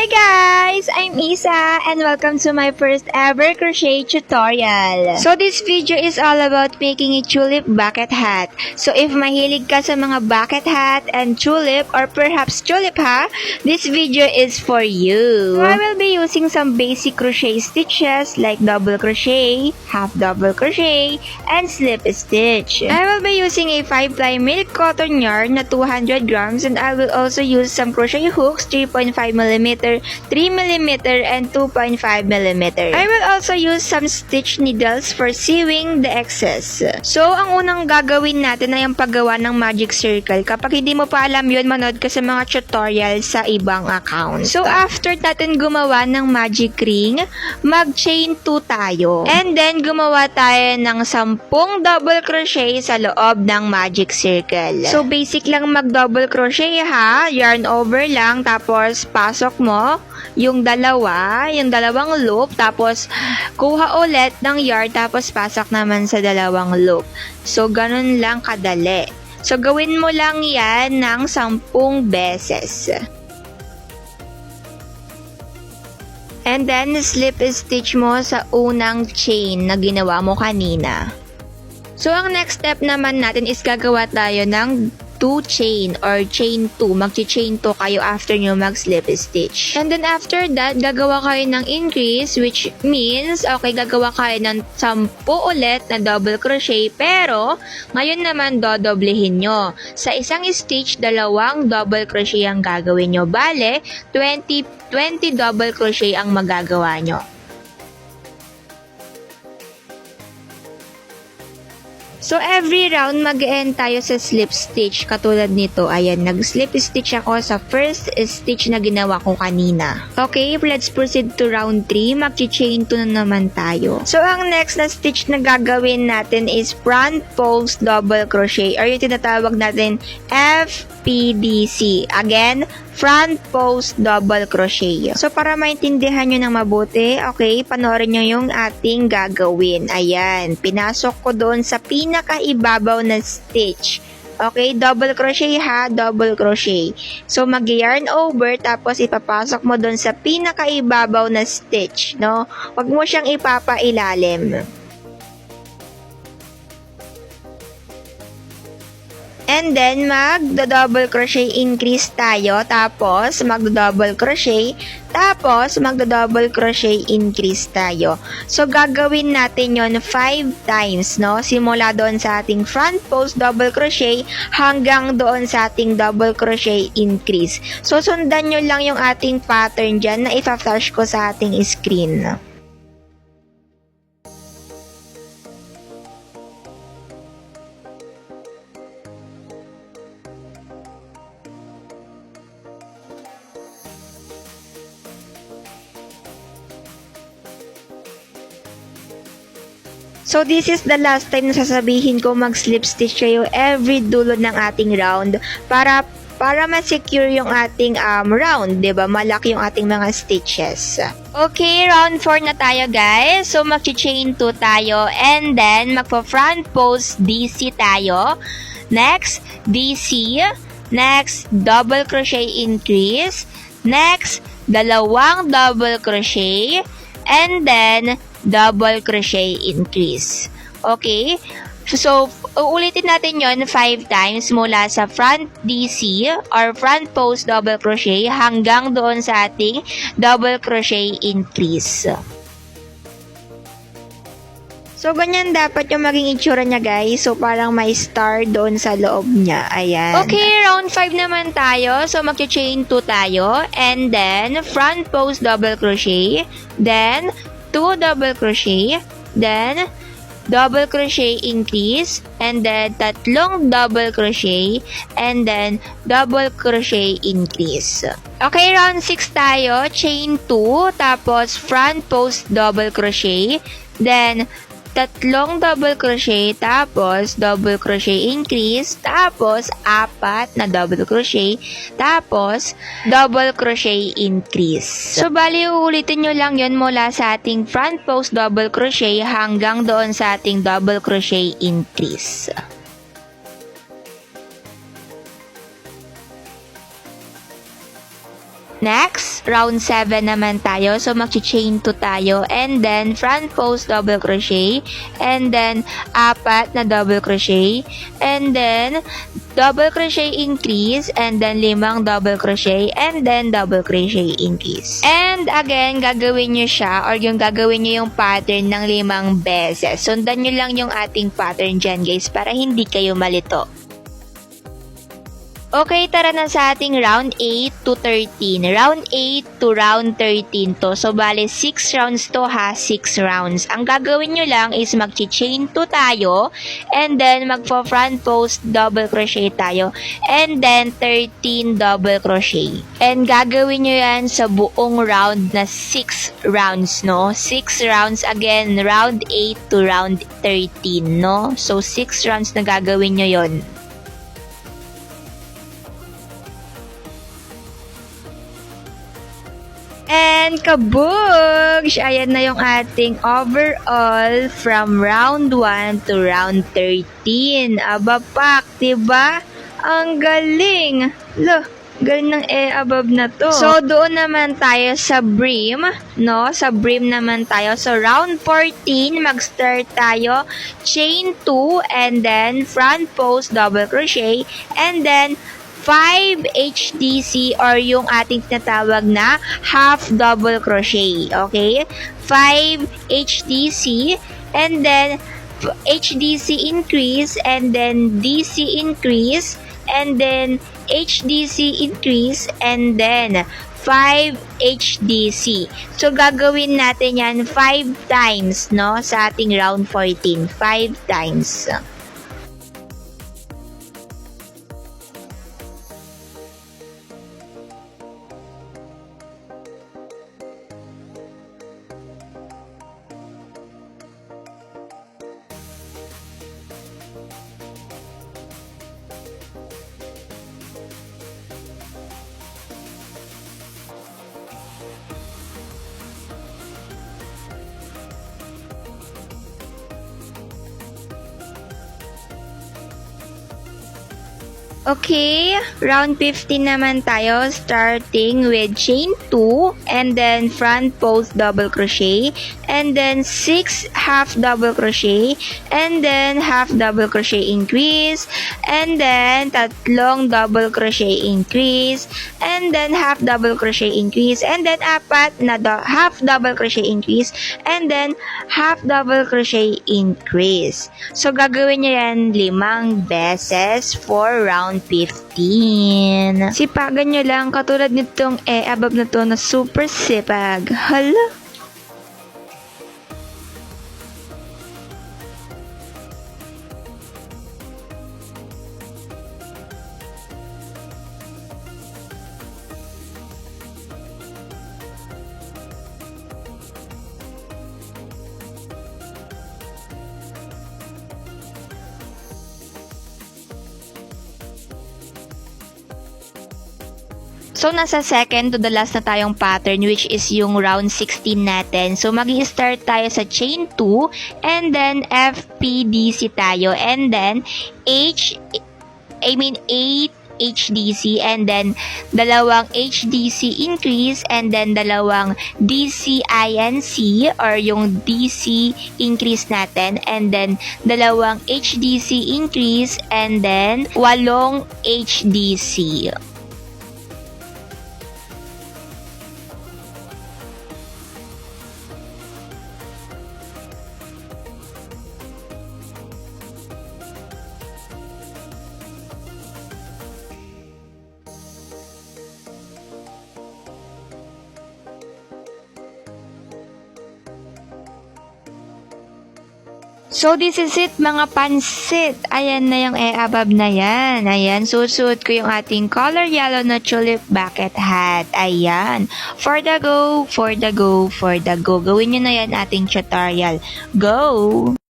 Hi guys! I'm Isa and welcome to my first ever crochet tutorial. So this video is all about making a tulip bucket hat. So if mahilig ka sa mga bucket hat and tulip or perhaps tulip ha, this video is for you. So I will be using some basic crochet stitches like double crochet, half double crochet, and slip stitch. I will be using a 5-ply milk cotton yarn na 200 grams and I will also use some crochet hooks 3.5mm, 3mm, and 2.5mm. I will also use some stitch needles for sewing the excess. So, ang unang gagawin natin ay ang paggawa ng magic circle. Kapag hindi mo pa alam yun, manood ka sa mga tutorial sa ibang account. So, after natin gumawa ng magic ring, mag-chain 2 tayo. And then, gumawa tayo ng 10 double crochet sa loob ng magic circle. So, basic lang mag-double crochet ha. Yarn over lang, tapos pasok mo yung dalawang loop, tapos kuha ulit ng yarn, tapos pasok naman sa dalawang loop. So, ganun lang kadali. So, gawin mo lang yan ng 10 beses. And then, slip stitch mo sa unang chain na ginawa mo kanina. So, ang next step naman natin is gagawa tayo ng 2 chain or chain 2. Mag-chain 2 kayo after nyo mag-slip stitch. And then after that, gagawa kayo ng increase, which means, okay, gagawa kayo ng 10 ulit na double crochet, pero ngayon naman dodoblehin nyo. Sa isang stitch, 2 double crochet ang gagawin nyo. Bale, 20 double crochet ang magagawa nyo. So, every round, mag-end tayo sa slip stitch. Katulad nito, ayan, nag-slip stitch ako sa first stitch na ginawa ko kanina. Okay, let's proceed to round 3. Mag-chain 2 na naman tayo. So, ang next na stitch na gagawin natin is front post double crochet or yung tinatawag natin FPDC. Again, front post double crochet. So, para maintindihan nyo ng mabuti, okay, panoorin nyo yung ating gagawin. Ayan, pinasok ko doon sa pinakaibabaw na stitch. Okay, double crochet ha, double crochet. So, mag-yarn over, tapos ipapasok mo doon sa pinakaibabaw na stitch, no? Huwag mo siyang ipapailalim. And then, magdo-double crochet increase tayo, tapos magdo-double crochet, tapos magdo-double crochet increase tayo. So, gagawin natin yon 5 times, no? Simula doon sa ating front post double crochet hanggang doon sa ating double crochet increase. So, sundan nyo lang yung ating pattern dyan na ipa-flash ko sa ating screen. So, this is the last time na sasabihin ko mag-slip stitch kayo every dulo ng ating round para ma-secure yung ating round, 'di ba? Malaki yung ating mga stitches. Okay, round 4 na tayo, guys. So, mag-chain 2 tayo and then magpo-front post DC tayo. Next, DC. Next, double crochet increase. Next, 2 double crochet and then double crochet increase. Okay? So, uulitin natin yon 5 times mula sa front DC or front post double crochet hanggang doon sa ating double crochet increase. So, ganyan dapat yung maging itsura niya, guys. So, parang may star doon sa loob niya. Ayan. Okay, round 5 naman tayo. So, mag-chain 2 tayo. And then, front post double crochet. Then, 2 double crochet, then double crochet increase, and then 3 double crochet, and then double crochet increase. Okay, round 6 tayo, chain 2, tapos front post double crochet, then 3 double crochet, tapos double crochet increase, tapos 4 na double crochet, tapos double crochet increase. So, bali, uulitin nyo lang yon mula sa ating front post double crochet hanggang doon sa ating double crochet increase. Next, round 7 naman tayo. So, mag-chain 2 tayo. And then, front post double crochet. And then, 4 na double crochet. And then, double crochet increase. And then, 5 double crochet. And then, double crochet increase. And again, gagawin nyo siya or yung gagawin nyo yung pattern ng 5 beses. Sundan nyo lang yung ating pattern dyan, guys, para hindi kayo malito. Okay, tara na sa ating round 8 to 13. Round 8 to round 13 to. So, bale, 6 rounds to ha, 6 rounds. Ang gagawin nyo lang is mag-chain 2 tayo, and then magpo-front post double crochet tayo, and then 13 double crochet. And gagawin nyo yan sa buong round na 6 rounds, no? 6 rounds again, round 8 to round 13, no? So, 6 rounds na gagawin nyo yon. And kabugs! Ayan na yung ating overall from round 1 to round 13. Aba pak, diba? Ang galing! Loh, galing ng above na to. So, doon naman tayo sa brim, no? Sa brim naman tayo. So, round 14, mag-start tayo. Chain 2, and then front post double crochet, and then 5 HDC or yung ating tinatawag na half double crochet. Okay? 5 HDC, and then HDC increase, and then DC increase, and then HDC increase, and then 5 HDC. So, gagawin natin yan 5 times, no? Sa ating round 14. 5 times. Okay, round 15 naman tayo, starting with chain 2, and then front post double crochet, and then 6 half double crochet, and then half double crochet increase, and then 3 double crochet increase, and then half double crochet increase, and then 4 na half double crochet increase, and then half double crochet increase. So, gagawin nyo yan 5 beses for round 15. Sipagan nyo lang katulad nitong above na to na super sipag. Hala? So, nasa second to the last na tayong pattern, which is yung round 16 natin. So, mag-i-start tayo sa chain 2, and then FPDC tayo, and then 8 HDC, and then 2 HDC increase, and then 2 DC INC or yung DC increase natin, and then 2 HDC increase, and then 8 HDC. So, this is it mga pansit. Ayan na yung above na yan. Ayan, susuot ko yung ating color yellow na tulip bucket hat. Ayan. For the go, for the go, for the go. Gawin nyo na yan ating tutorial. Go!